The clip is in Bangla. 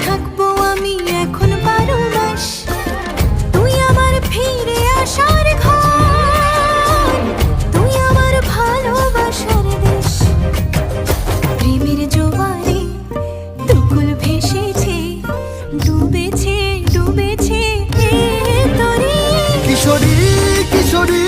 থাকবো আমি এখন 12 মাস, তুই আমার ফিরে আসার ঘর, তুই আমার ভালোবাসার দেশ। প্রেমের জোয়ারে দুকুল ভেসেছে, ডুবেছে ডুবেছে এ তরি। কিশোরী কিশোরী